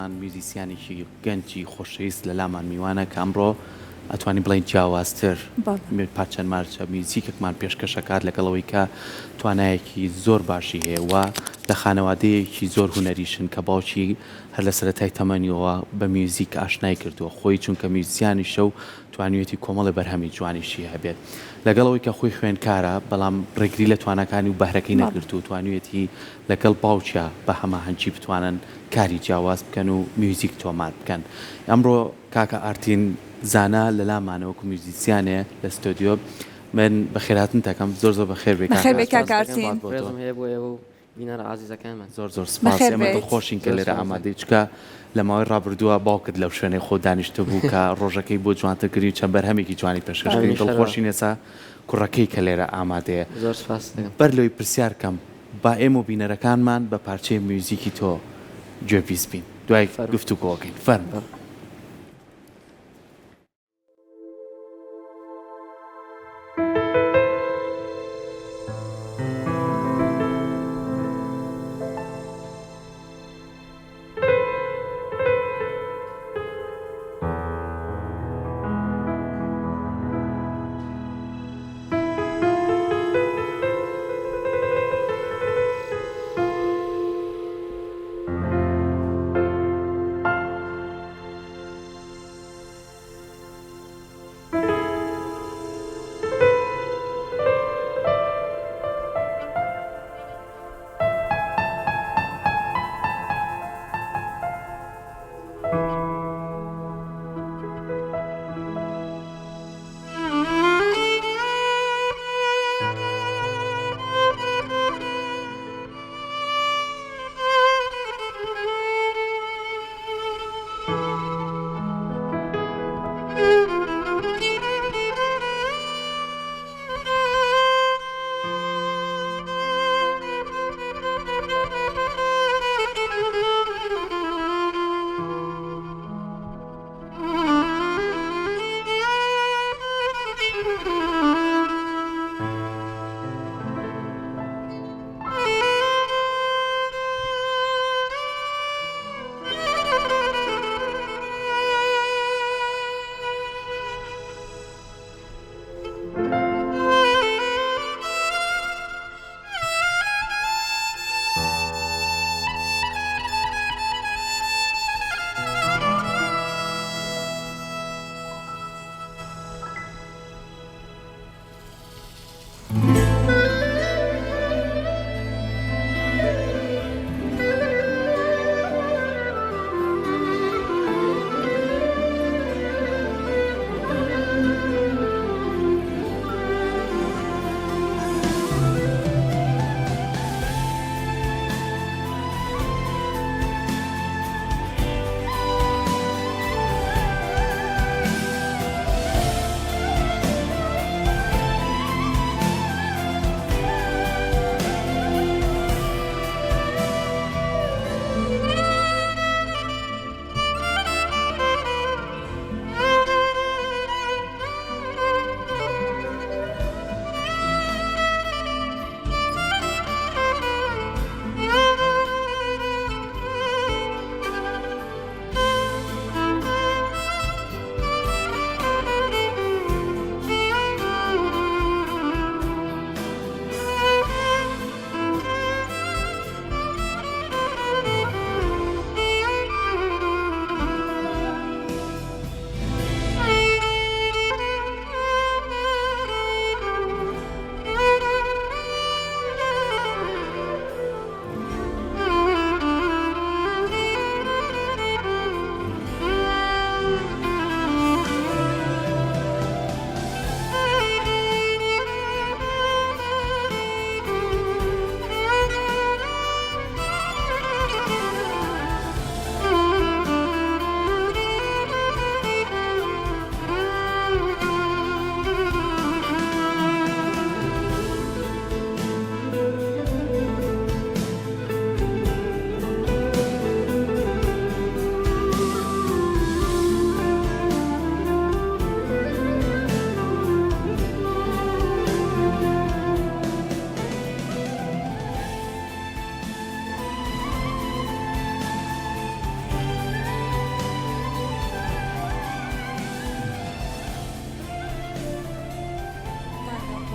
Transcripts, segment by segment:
بەڕێزان میوزیسیانێکی گەنجی خۆشەویست لە لامان میوانە کە ئەمڕۆ ئەتوانین بڵین جیاوازتر پارچەند مارچە میوزیکێکمان پێشکەشەکات لەگەڵەوەی کە توانایەکی زۆر باشی هەیە و لە خانەوادەیەکی زۆر هوەریشن کە باوکی هەر لە سەرەتای تەمەنیەوە بە میوزیک ئاشنای کردووە خۆی چونکە میوزیانی شەو توانوێتی کۆمەڵی بەرهەمی جوانیشی هەبێت لەگەڵەوەی کە خۆی خوێندکارە بەڵام ڕێگری لە توانەکانی و بەهرەکەی نەگرت و توانوێتی لەگەڵ باوچە بە هەماهەنگی بتوانن کاری جیاواز بکەن و میوزیک تۆمار بکەن ئەمڕۆ کاکە ئارتین زانا لە لامانەوەکو میوزیسیانێ لە ستۆدیۆ من بە خێراتن تەکەم زۆر زۆر بەخێر بێکارتین بینەرە عزیزەکانمان زۆر سپاس ئێمە دڵخۆشین کە لێرە ئامادەی چکە لە ماوەی ڕابردووە باوکت لەو شوێنەی خۆ دانیشتە بوو کە ڕۆژەکەی بۆ جوانترکردی چەند بەرهەمێکی جوانی پێشکەشکردی دڵخۆشین ێستا کوڕەکەی کە لێرە ئامادەیە بەر لەوەی پرسیار کەم با ئێمە و بینەرەکانمان بە پارچەی میوزیکی تۆ گوێبیست بین دوای گفتوگۆکەین فەرموو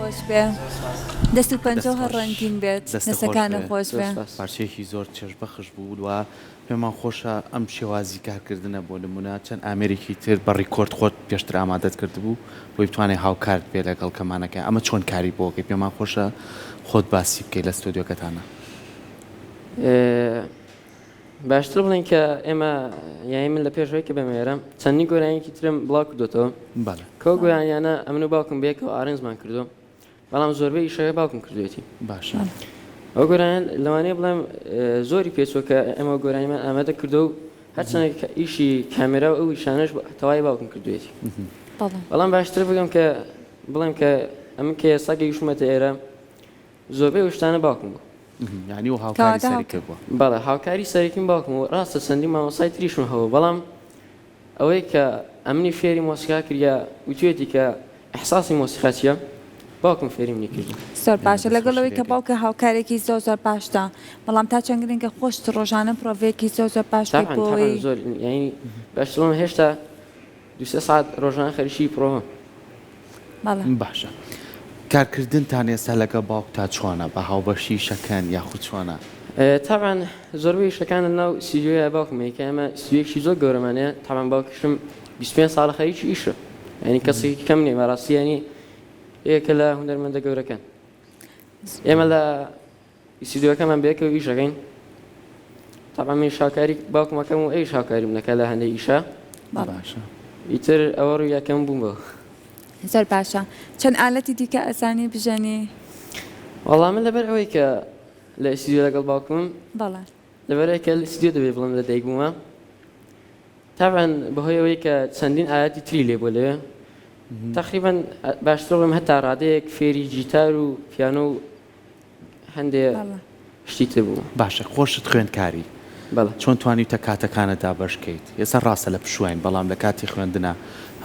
خۆش بێ دەست و پەنجە هەر ڕەنگین بێت دەستەکانە خۆش بێ پارچەیەکی زۆر چێژبەخش بوو و پێمان خۆشە ئەم شێوازی کارکردنە بۆ نمونە چەند ئامێرێکی تر بە ڕیکۆرد خۆت پێشتر ئامادەت کرد بوو بۆی بتوانێت هاوکارت بێ لەگەڵ کەمانەکە ئەمە چۆن کاری بۆکەی پێمان خۆشە خۆت باسی بکەیت لە ستۆدیۆکەتانە باشتر بڵێن کە ئێمە یانی من لە پێشەوەی کە بەمێرە چەندی گۆرانیکی ترم بڵاو کردوتەوە کۆ گۆیانیانە ئەمن و باوکم بێکەوە ئارنجمان کردو بەڵام زۆربەی ئیشەکە باوکم کردوێتی باشە ئەو گۆرانیان لەوانەیە بڵێم زۆری پێچوە کە ئێمە گۆرانیمان ئامادە کردو و هەرچەندە ئیشی کامێرا و ئەو ئیشانەش تەواوی باوکم کردوێتی بەڵام باشتر بگەم کە بڵێم کە ئەمن کە ئێستا گەیشتمەتە ئێرە زۆربەی شتانە باوکم بوو یعنی و هاوکاری سەریکە بووە بەڵێ هاوکاری سەرێکیم باوکم و ڕاستە چەندی مامۆسای تریشم هەوە بەڵام ئەوەی کە ئەمنی فێری مۆسیقا کردیا وتوێتی کە ئەحساسی مۆسیقا چییە باوکم فێریمنی کرد زۆر باشە لەگەڵەوەی کە باوکە هاوکارێکی زۆر زۆر باشدا بەڵام تا چەند گرنگە خۆشت ڕۆژانە پرۆڤەیەکی زۆر زۆر باش بۆی زۆر یعنی باشترم هێشتا دو-سێ ساعت ڕۆژانە خەریشی پرۆڤە باشە کارکردنتان ئێستا لەگە باوک تا چۆنە بە هاوبەشی شەکەن یاخود چۆنە تاوان زۆربەی شەکانە ناو سیدیۆیە باوکمەیە کە ئەمە سیدیۆیەکی زۆر گەورەمانەیە تاوان باوکشم 25 ساڵە خەریکی ئیشە ینی کەسێکی کەم نیە بەڕاستی ینی یەکە لە هونەرمەندە گەورەکان ئێمە لە سیدیۆکەمان بەیەکەوە ئیشەکەین تاوان من شاکاری باوکمەکەم و ئەی شاکاریم نەکە لە هەندێک ئیشە باشە ئیتر ئەوە ڕوو یەکەم بووم بەوە زۆر باشە چەند ئالەتی دیکە ئەزانی بژەنی وەڵام من لەبەر ئەوەی کە لە ئیسیدیۆ لەگەڵ باوکم بەڵێ لەبەرەوەی کە لە ئیسیدیۆ دەبێت بڵێم لە دایک بوومە تاوان بەهۆی ئەوەی کە چەندین ئاەتی تری لێ بۆ لێ تقریبا باشتر بڵێم هەتا ڕادەیەک فێری جیتار و پیانۆ و هەندێک شتی تر بوو باشە خۆشت خوێندکاری چۆن توانیتە کاتەکانەدا بەشکەیت ئێستا ڕاستە لە پشوین بەڵام لە کاتی خوێندنە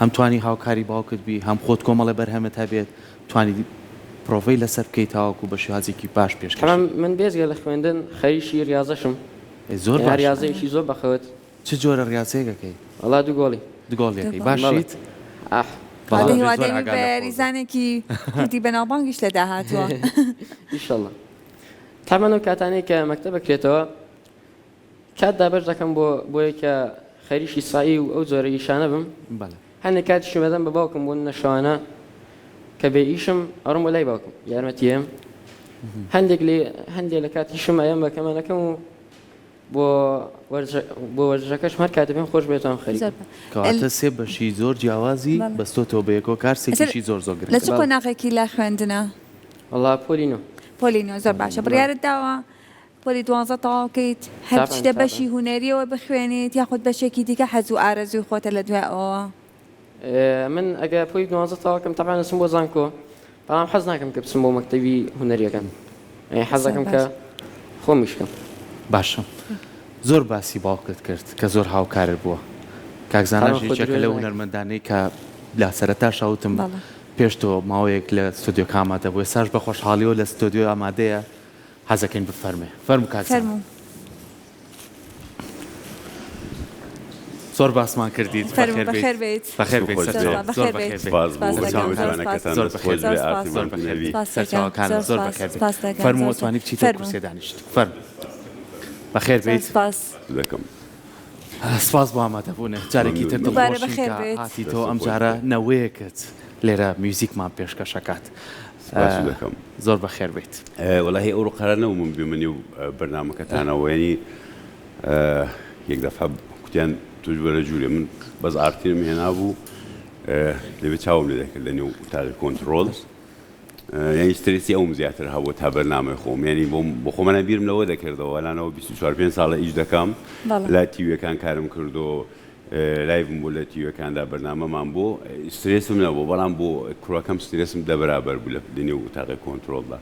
هەم توانی هاوکاری باوکت بی هەم خۆت کۆمەڵە بەرهەمت هەبێت توانی پرۆڤەی لەسەر بکەیت تاواکو بە شێوازێکی باش پێشکەش من بێزگە لە خوێندن خەریشی ریاضەشم زۆر ریاضەیەکی زۆر بەخەوت چ جۆرە ریاضەیەکەکەی وەڵا دوو گۆڵێکی باشیت ریزانێکی کردی بەناوبانگیش لە داهاتوە ئیشەڵڵا تامان و کاتانەی کە مەکتەب بکرێتەوە کات دابەش دەکەم بۆ کە خەریشی سایی و ئەو جۆرە ئیشانە بم هەندێک کاتیشی بەدەم بە باوکم بوون نەشەوانە کە بێ ئیشم ئەڕم بۆ لای باوکم یارمەتیم هەندێک لە کاتیشم ئەم بەکەمانەکەم و بۆ وەرزەکەش هەر کاتە پێم خۆش بێتم خەریک کەواتە سێ بەشی زۆر جیاوازی بەستۆتەوە بە یەکۆ کار سێکیشی زۆر زۆر گرنگە لە چ قۆناغێکی لا خوێندنە وەڵا پۆلینۆ زۆر باشە بڕیارت داوە پۆلی 12 تەواوکەیت هەر شتە بەشی هونەریەوە بخوێنیت یاخود بەشێکی دیکە حەز و ئارەزوی خۆتە لە دوایەوە من ئەگە پۆلی 12 تەواوکەم تەبان دەچم بۆ زانکۆ بەڵام حەز ناکەم کە بچم بۆ مەکتەبی هونەریەکەم حەز دەکەم کە خۆمیشکەم باشە زۆر باسی باوکت کرد کە زۆر هاوکارت بووە کاکزانەژێکە لە هونەرمەندانەی کە لا سەرەتا شاوتم پێشتۆ ماوەیەک لە ستۆدیۆ ئامادە بووە ساش بە خۆشحاڵیەوە لە ستۆدیۆ ئامادەیە حەزەکەین بفەرمێ فەرموو کاکزان زۆر باسمان کردیت بەخێر بێت فەرموو توانی بچیتە کورسێ دانیشت فەرموو بەخێر بێت سپاس بۆ ئامادەبوونە جارێکی تر دڵخۆشین کە هاتیتەوە ئەم جارە نەوەیەکت لێرە میوزیکمان پێشکەشەکات زۆر بەخێر بێت وەڵاهی ئەوڕۆ قەرار نەبووم بمێنی و بەرنامەکەتانەوە ینی یەک دەفعە کوتیان توش بەرە جوورێ من بەس ئارتینم هێنا بوو لەبێت چاوم لێ دەکرد لە نێو تاژی کۆنتڕۆڵ یعنی سترێسی ئەوم زیاتر هەبوو تا بەرنامەی خۆم ینی بۆ خۆمەە بیرم لەوە دەکردەوە لانەوە 24 ساڵە ئیش دەکەم لا تیویەکان کارم کردو لایڤم بۆ لە تیویەکاندا بەرنامەمان بۆ سترێسم نەبوو بەڵام بۆ کوڕەکەم سترێسم دەبەرابەر بوو لە نێو تاقی کۆنتڕۆڵدا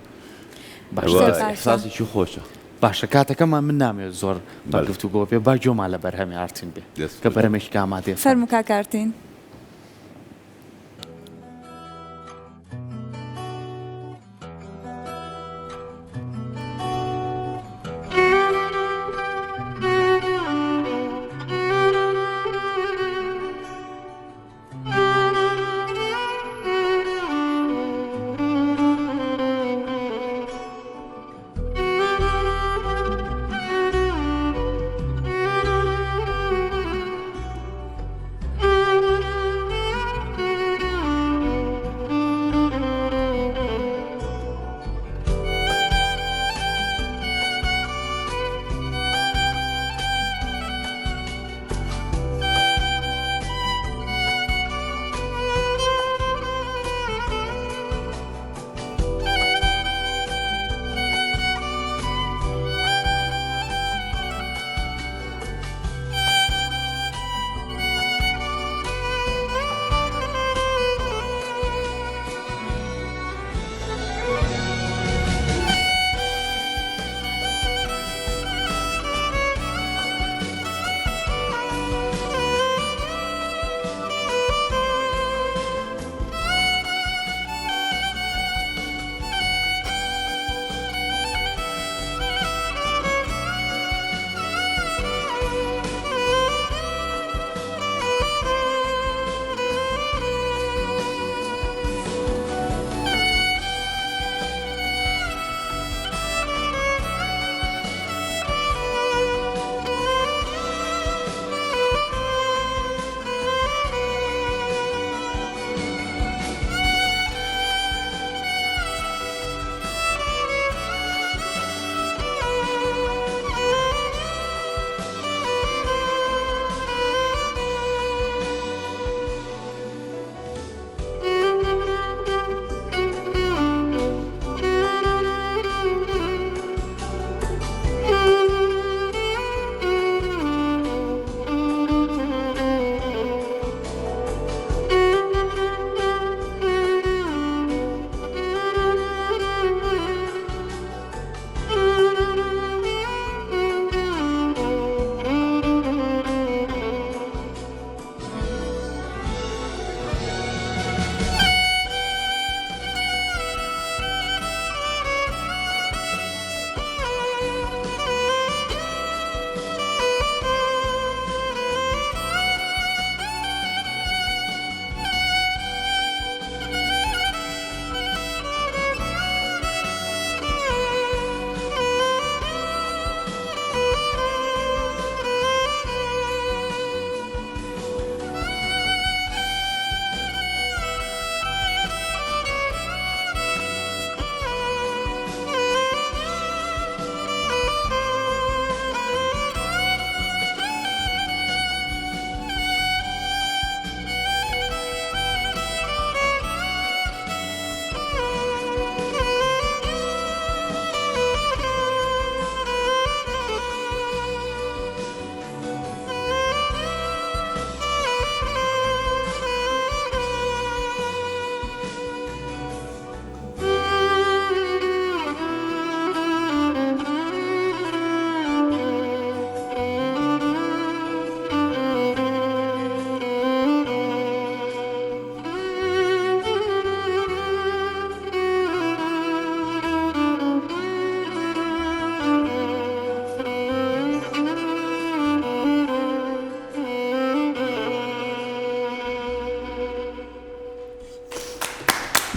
ئەحساسێکی خۆشە باشە کاتەکەمان من نامێت زۆر بەگفتوگۆ بێ با جۆمان لە بەرهەمی ئارتین بێ کە بەرەمێکی ئامادێ فەرموو کاکارتین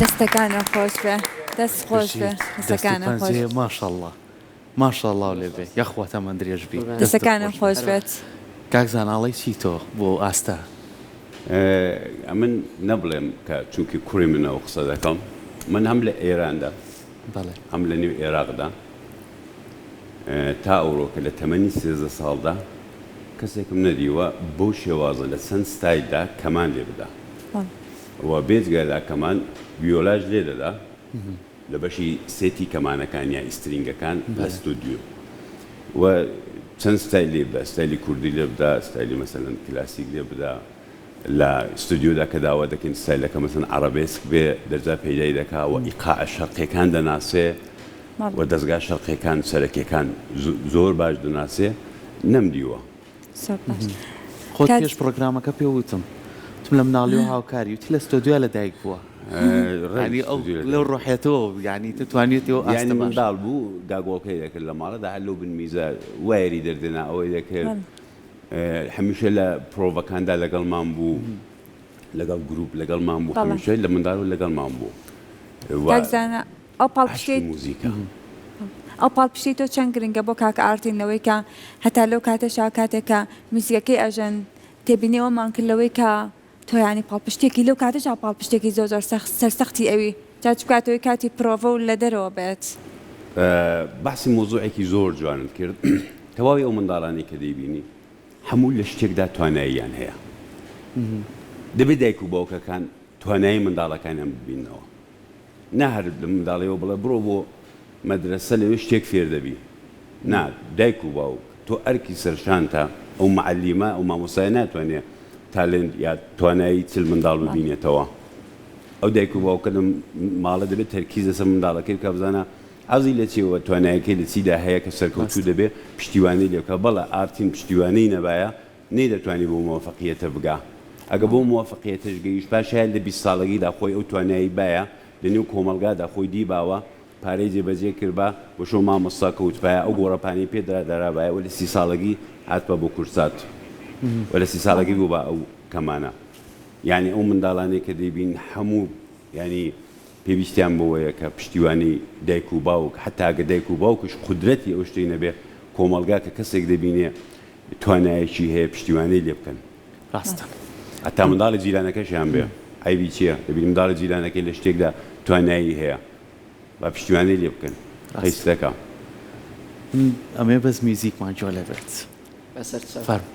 دەستەکانە خۆش بێ دەست خۆش بێ دەستەکانە خۆش ما شاء الله لێ بێ یەخواتە من درێژ بی دەستەکانە خۆش بێت کاکزاناڵی چی تۆ بۆ ئاستا من نەبڵێم کە چونکی کوڕی منەوە قسە دەکەم من هەم لە ئێراندا بەڵێ هەم لە نێو عێراقدا تا ئەوڕۆ کە لە تەمەنی 13 ساڵدا کەسێکم نەدیوە بەو شێوازە لە چەند ستایلدا کەمان لێ بدا و بێجگەدا کەمان ڤیۆلاژ لێ دەدا لە بەشی سێتی کەمانەکان یا ئیسترینگەکان لە ستودیۆ و چەند ستایل لێ بدا ستایلی کوردی لێ بدا ستایلی مەسەلەن کلاسیک لێ بدا لە ستودیۆدا کە داوا دەکەین ستایلەکە مەسەن عەرەبێسک بێ دەرجا پەیدای دەکا و ئیقاع شەرقیەکان دەناسێ و دەستگا شەرقیەکان سەرەکیەکان زۆر باش دەناسێ نەمدیوە خۆت پێش پرۆگرامەکە پێ وتم تم لە مناڵی و هاوکاری وتی لە ستۆدیۆ لەدایک بووە لەو ڕۆحێتەوە یعنی تتوانێتەوە یعنی منداڵ بوو گاگۆڵکەی دەکرد لە ماڵەدا هەر لەو بنمیزە وایری دەردێنا ئەوەی دەکرد هەمیشە لە پرۆڤەکاندا لەگەڵمان بوو لەگەڵ گروپ لەگەڵمان بوو هەمیشە لە منداڵ و لەگەڵمان بوو کاکزانە ئەو پاڵپشتیت موزیکە ئەو پاڵپشتی تۆ چەند گرنگە بۆ کاکە ئارتینەوەی کە هەتا لەو کاتەشا کاتێکە موزیکەکەی ئەژەن تێبینیەوەمان کردەوەی کە تۆ ینی پاڵپشتێکی لەو کاتەشا پاڵپشتێکی زۆر زۆر سەرسەختی ئەوی جا بکاتەوەی کاتی پرۆڤە و لە دەرەوە بێت باسی مۆزوعێکی زۆر جوانت کرد تەواوی ئەو منداڵانی کە دەیبینی هەموو لە شتێکدا تواناییان هەیە دەبێت دایک و باوکەکان توانایی منداڵەکانیان ببینەوە نەهەر لە منداڵیەوە بڵێ بڕۆ بۆ مەدرسە لەوێ شتێک فێر دەبی نا دایک و باوک تۆ ئەرکی سەرشانتە ئەو معەلیمە ئەو مامۆسایە ناتوانێت تالنت یا توانایی چل منداڵ ببینێتەوە ئەو دایک و باوکە لە ماڵە دەبێت تەرکیز لەسەر منداڵەکەی بکە بزانە ئازی لە چێوە توانایەکەی لە چیدا هەیە کە سەرکەوتوو دەبێت پشتیوانی لێ بکە بەڵێ ئارتین پشتیوانەی نەبایە نەیدەتوانی بۆ موفەقیەتە بگا ئەگە بۆ موفەقیەتەش گەیشت پاشایان لە 20 ساڵەگیدا خۆی ئەو توانایی بایە لە نێو کۆمەلگادا خۆی دیباوە پارەی جێبەجێ کرد بە شۆ مامۆستا کەوتبایە ئەو گۆڕەپانی پێدرا دەرابایە و لە 30 ساڵگی هاتبە بۆ کورسات و لە 30 ساڵگی بوو بە ئەو کەمانە یعنی ئەو منداڵانەی کە دەیبین هەموو ینی پێویستیان بەوەیە کە پشتیوانی دایک و باوک حتا ئەگە دایک و باوکش قودرەتی ئەو شتەی نەبێ کۆمەلگا کە کەسێک دەبینێ توانایەکی هەیە پشتیوانەی لێ بکەن ڕاستە ئەتا منداڵی جیرانەکەشیان بێ ئایوی چییە دەبین منداڵی جیرانەکەی لە شتێکدا توانایی هەیە با پشتیوانەی لێ بکەن خەیستەکە ئەمێ بەس میوزیکمان جۆ لەبێت بەسەر فەرم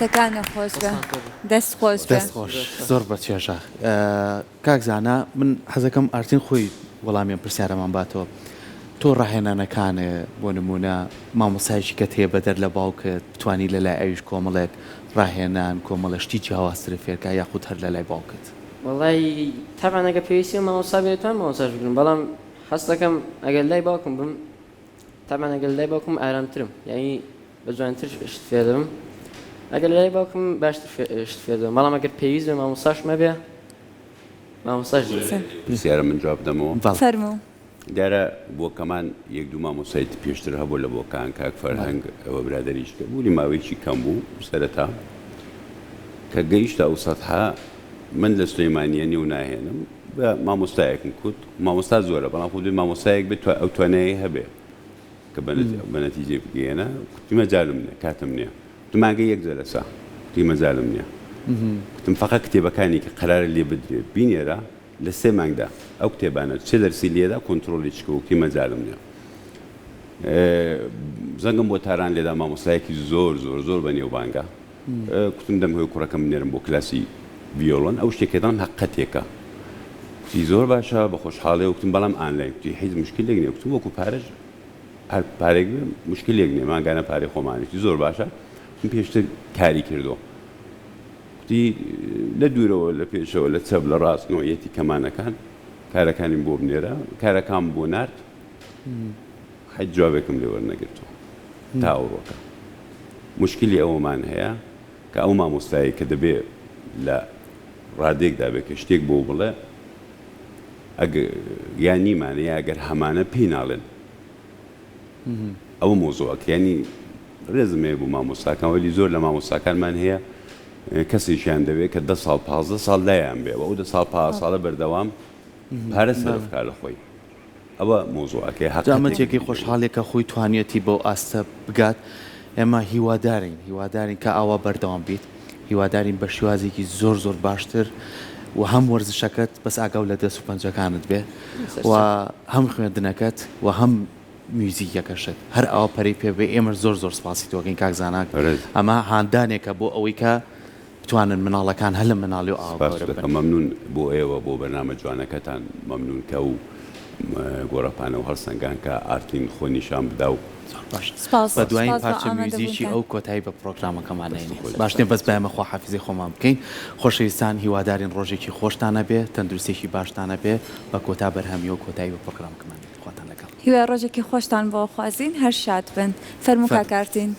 دەستەکانە خۆش بە دەست خۆش بە دەستخۆش زۆر بە چێژە کاک زانە من حەزەکەم ئارتین خۆی وەڵامیان پرسیارەمان باتەوە تۆ ڕاهێنانەکانە بۆ نمونە مامۆسایشی کە تێ بەدەر لە باوکت بتوانی لەلای ئەویش کۆمەڵێک ڕاهێنان کۆمەڵە شتی جیاوازترە فێرکە یاخود هەر لەلای باوکت والله طبعا ئەگە پێویستی مامۆستا بێتوان مامۆستاش بگرم بەڵام هەست دەکەم ئەگەر لای باوکم بم طبعا ئەگەر لای باوکم ئارامترم یعنی بە جوانتر شت فێر دەبم ئەگەر لای باوکم باشتر شت فێر دەبم بەڵام ئەگەر پێویست بێ مامۆستاش مەبێ مامۆستاش پرسیارە من جواب دەمەوە فەرموو دیارە بۆکەمان یەک دوو مامۆسایت پێشتر هەبوو لە بۆکان کاک فەرهەنگ ئەوە برادەریش کرد بوونی ماوەیەکی کەم بوو سەرەتا کە گەیشتە ئەو سەدها من لە سلەیمانیە و ناهێنم بە مامۆستایەکم کوت مامۆستا زۆرە بەڵام خودی مامۆستایەک بێت ئەو توانایی هەبێ کە بە نەتیجێ بگەێنە کوتی مەجالم نییە کاتم نییە مانگە یەک جەلەسا کوتی مەجالم نییە کوتم فەقەت کتێبەکانی کە قەرارە لێ بدرێت بینێرە لە 3 مانگدا ئەو کتێبانە چه دەرسی لێدا کۆنتترۆلی چکە وتی مەجالم نییە زەنگم بۆ تاران لێدا مامۆستایەکی زۆر زۆر زۆر بە نێوبانگە کوتم دەم هۆی کوڕەکەم نێرم بۆ کلاسی ڤیۆڵۆن ئەو شتێکێدان حەقەتێکە کوتی زۆر باشە بە خۆشحاڵێ وتم بەڵام ئانلاین کوتی هیچ مشکلێک نییە کوتم وەکو پارەش هەر پارێک مشکلێک نییە ماگانە پارەی خۆمانێکی زۆر باشە پێشتر کاری کردو کوتی لە دوورەوە لە پێشەوە لە چەب لە ڕاستنەوەیەتی کەمانەکان کارەکانیم بۆ بنێرە کارەکان بۆ نرد حەج جوابێکم لێ وەرنەگرتووە تا ئەوڕۆکە مشکلی ئەوەمان هەیە کە ئەو مامۆستایی کە دەبێ لە ڕادێکدا بێت کە شتێک بۆ بڵێ یان نیمانە ئەگەر هەمانە پێی ناڵێن ئەو مۆزۆعەکە ینی ڕێزمێ بوو مامۆستاکان وەلی زۆر لە مامۆستاکانمان هەیە کەسێکیان دەوێت کە 10 ساڵ 15 ساڵ لایان بێ ئەو 10 ساڵ 15 ساڵە بەردەوام پارە سەرفکار لە خۆی ئەوە مۆزۆعەکەی حەقامەتێکی خۆشحاڵێکە خۆی توانێتی بۆ ئاستە بگات ئێمە هیوادارین کە ئاوا بەردەوام بیت هیوادارین بە شێوازێکی زۆر زۆر باشتر و هەم وەرزشەکەت بەس ئاگاو لە دەست و پەنجەکانت بێ و هەم خوێندنەکەت و هەم میوزیکەکەشت هەر ئەوە پەری پێ بێ ئێمە زۆر زۆر سپاسی تۆکەین کاک زاناک ئەمە هاندانێکە بۆ ئەوەی کە بتوانن مناڵەکان هەل لە مناڵی و ئاوا مەمنون بۆ ئێوە بۆ بەرنامە جوانەکەتان مەمنون کە و گۆڕەپانە و هەڵسەنگان کە ئارتین خۆ نیشان بدا و بە دوایین پارچە میوزیکی ئەو کۆتایی بە پرۆگرامەکەمانەینی باشتێن بەس بەمە خۆ حافزی خۆمان بکەین خۆشەویستان هیوادارین ڕۆژێکی خۆشتانە بێ تەندروستێکی باشتانە بێ بە کۆتا بەرهەمی و کۆتایی بە پرۆگرامەکەمان خواتان لەگەڵ هیوای ڕۆژێکی خۆشتان بۆ خوازین هەر شاد بن فەرموو کاکارتین